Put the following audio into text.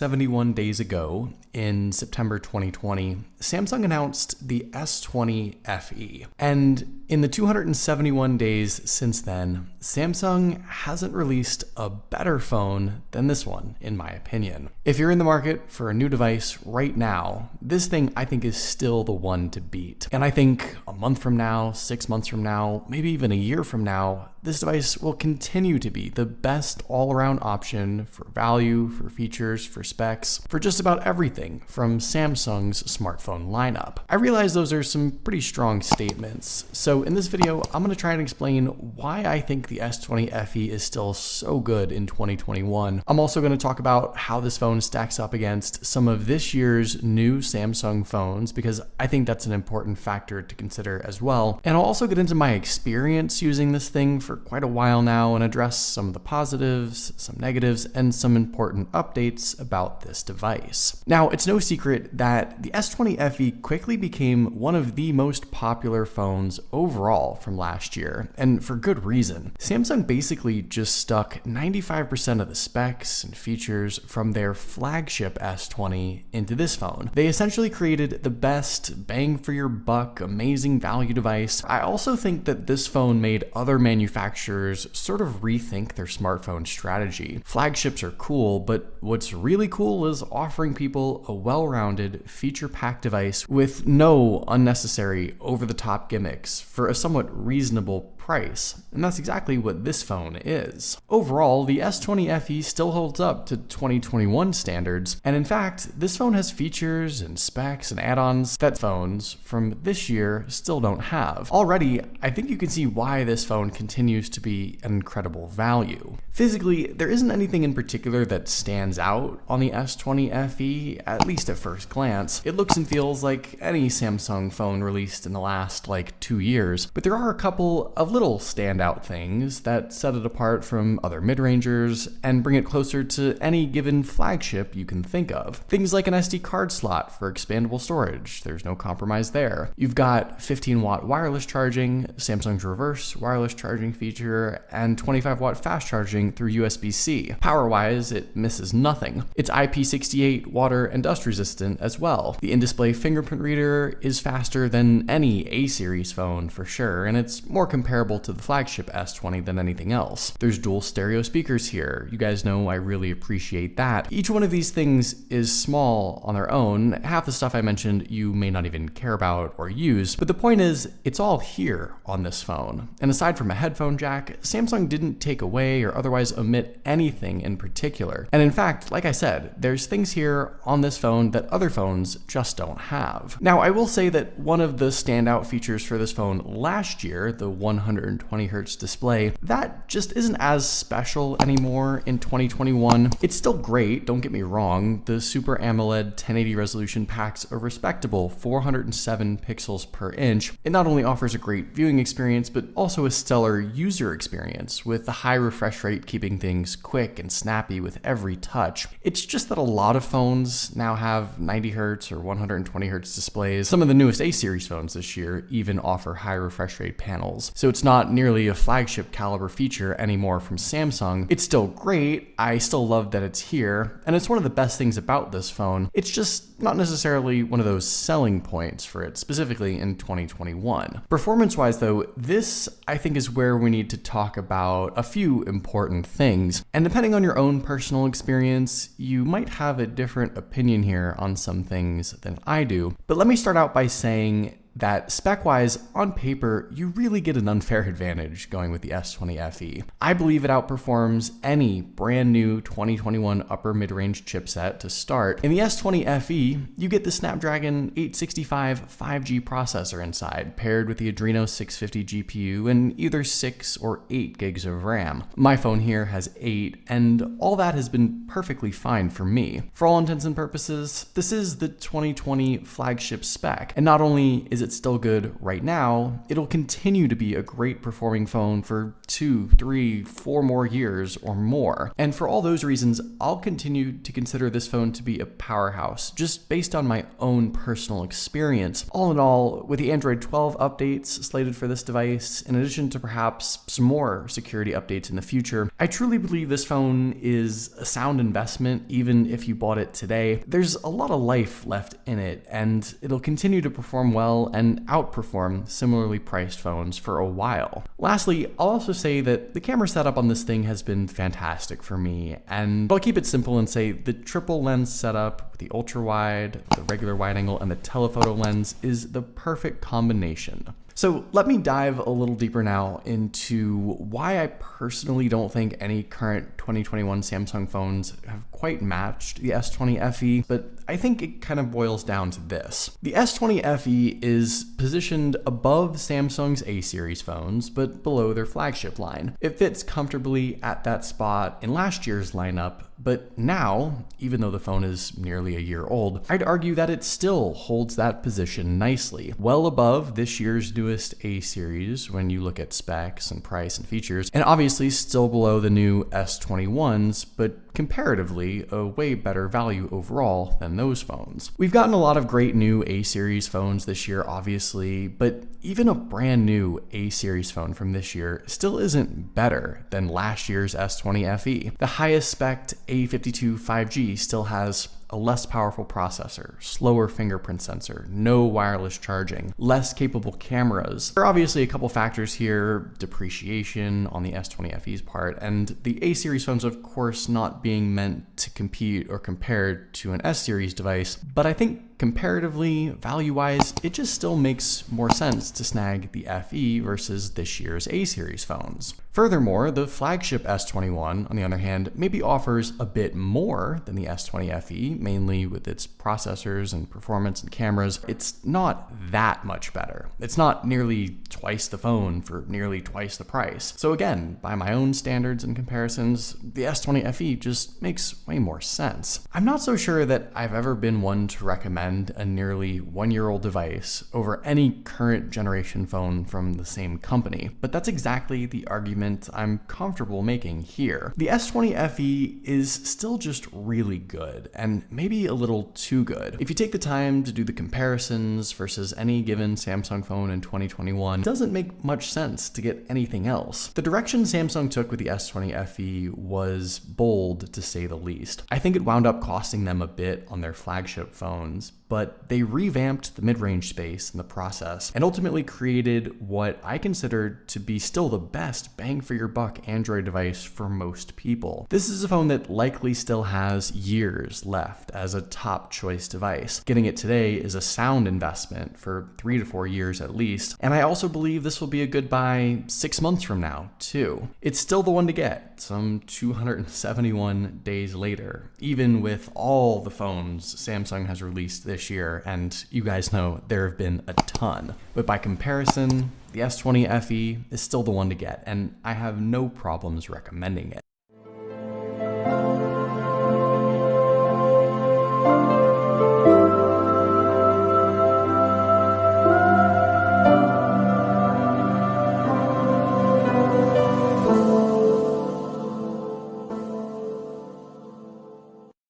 71 days ago, in September 2020, Samsung announced the S20 Fe. And in the 271 days since then, Samsung hasn't released a better phone than this one, in my opinion. If you're in the market for a new device right now, this thing I think is still the one to beat. And I think a month from now, 6 months from now, maybe even a year from now, this device will continue to be the best all-around option for value, for features, for specs, for just about everything from Samsung's smartphone lineup. I realize those are some pretty strong statements, so in this video, I'm going to try and explain why I think the S20 Fe is still so good in 2021. I'm also going to talk about how this phone stacks up against some of this year's new Samsung phones, because I think that's an important factor to consider as well. And I'll also get into my experience using this thing for quite a while now and address some of the positives, some negatives, and some important updates about this device. Now, it's no secret that the S20 Fe quickly became one of the most popular phones overall from last year, and for good reason. Samsung basically just stuck 95% of the specs and features from their flagship S20 into this phone. They essentially created the best bang for your buck, amazing value device. I also think that this phone made other manufacturers sort of rethink their smartphone strategy. Flagships are cool, but what's really cool is offering people a well-rounded, feature-packed device with no unnecessary over-the-top gimmicks for a somewhat reasonable price, and that's exactly what this phone is. Overall, the S20 Fe still holds up to 2021 standards, and in fact, this phone has features and specs and add-ons that phones from this year still don't have. Already, I think you can see why this phone continues to be an incredible value. Physically, there isn't anything in particular that stands out on the S20 Fe, at least at first glance. It looks and feels like any Samsung phone released in the last, 2 years, but there are a couple of little standout things that set it apart from other mid-rangers and bring it closer to any given flagship you can think of. Things like an SD card slot for expandable storage, there's no compromise there. You've got 15-watt wireless charging, Samsung's reverse wireless charging feature, and 25-watt fast charging through USB-C. Power-wise, it misses nothing. It's IP68 water and dust resistant as well. The in-display fingerprint reader is faster than any A-series phone for sure, and it's more comparable to the flagship S20 than anything else. There's dual stereo speakers here. You guys know I really appreciate that. Each one of these things is small on their own. Half the stuff I mentioned you may not even care about or use, but the point is, it's all here on this phone. And aside from a headphone jack, Samsung didn't take away or otherwise omit anything in particular. And in fact, like I said, there's things here on this phone that other phones just don't have. Now, I will say that one of the standout features for this phone last year, the 120 Hz display, that just isn't as special anymore in 2021. It's still great, don't get me wrong. The Super AMOLED 1080 resolution packs a respectable 407 pixels per inch. It not only offers a great viewing experience, but also a stellar user experience, with the high refresh rate keeping things quick and snappy with every touch. It's just that a lot of phones now have 90 Hz or 120 Hz displays. Some of the newest A-series phones this year even offer high refresh rate panels. So it's not nearly a flagship caliber feature anymore from Samsung. It's still great, I still love that it's here, and it's one of the best things about this phone. It's just not necessarily one of those selling points for it, specifically in 2021. Performance-wise though, this I think is where we need to talk about a few important things, and depending on your own personal experience, you might have a different opinion here on some things than I do. But let me start out by saying that spec-wise, on paper, you really get an unfair advantage going with the S20 Fe. I believe it outperforms any brand new 2021 upper mid-range chipset to start. In the S20 Fe, you get the Snapdragon 865 5G processor inside, paired with the Adreno 650 GPU and either 6 or 8 gigs of RAM. My phone here has 8, and all that has been perfectly fine for me. For all intents and purposes, this is the 2020 flagship spec, and not only is is it still good right now, it'll continue to be a great performing phone for 2, 3, 4 more years or more. And for all those reasons, I'll continue to consider this phone to be a powerhouse, just based on my own personal experience. All in all, with the Android 12 updates slated for this device, in addition to perhaps some more security updates in the future, I truly believe this phone is a sound investment even if you bought it today. There's a lot of life left in it, and it'll continue to perform well and outperform similarly priced phones for a while. Lastly, I'll also say that the camera setup on this thing has been fantastic for me, and I'll keep it simple and say the triple lens setup with the ultra wide, the regular wide angle, and the telephoto lens is the perfect combination. So let me dive a little deeper now into why I personally don't think any current 2021 Samsung phones have quite matched the S20 Fe, but I think it kind of boils down to this. The S20 Fe is positioned above Samsung's A series phones, but below their flagship line. It fits comfortably at that spot in last year's lineup, but now, even though the phone is nearly a year old, I'd argue that it still holds that position nicely, well above this year's newest A series when you look at specs and price and features, and obviously still below the new S21s, but comparatively a way better value overall than those phones. We've gotten a lot of great new A series phones this year, obviously, but even a brand new A series phone from this year still isn't better than last year's S20 Fe. The highest spec'd A52 5G still has a less powerful processor, slower fingerprint sensor, no wireless charging, less capable cameras. There are obviously a couple factors here, depreciation on the S20 Fe's part, and the A series phones of course not being meant to compete or compared to an S series device, but I think comparatively, value-wise, it just still makes more sense to snag the Fe versus this year's A series phones. Furthermore, the flagship S21, on the other hand, maybe offers a bit more than the S20 Fe, mainly with its processors and performance and cameras. It's not that much better. It's not nearly twice the phone for nearly twice the price. So again, by my own standards and comparisons, the S20 Fe just makes way more sense. I'm not so sure that I've ever been one to recommend a nearly one-year-old device over any current generation phone from the same company, but that's exactly the argument I'm comfortable making here. The S20 Fe is still just really good, and maybe a little too good. If you take the time to do the comparisons versus any given Samsung phone in 2021, it doesn't make much sense to get anything else. The direction Samsung took with the S20 Fe was bold, to say the least. I think it wound up costing them a bit on their flagship phones, but they revamped the mid-range space in the process and ultimately created what I consider to be still the best bang for your buck Android device for most people. This is a phone that likely still has years left as a top choice device. Getting it today is a sound investment for 3 to 4 years at least, and I also believe this will be a good buy 6 months from now too. It's still the one to get some 271 days later, even with all the phones Samsung has released this year, and you guys know there have been a ton. But by comparison, the S20 Fe is still the one to get, and I have no problems recommending it.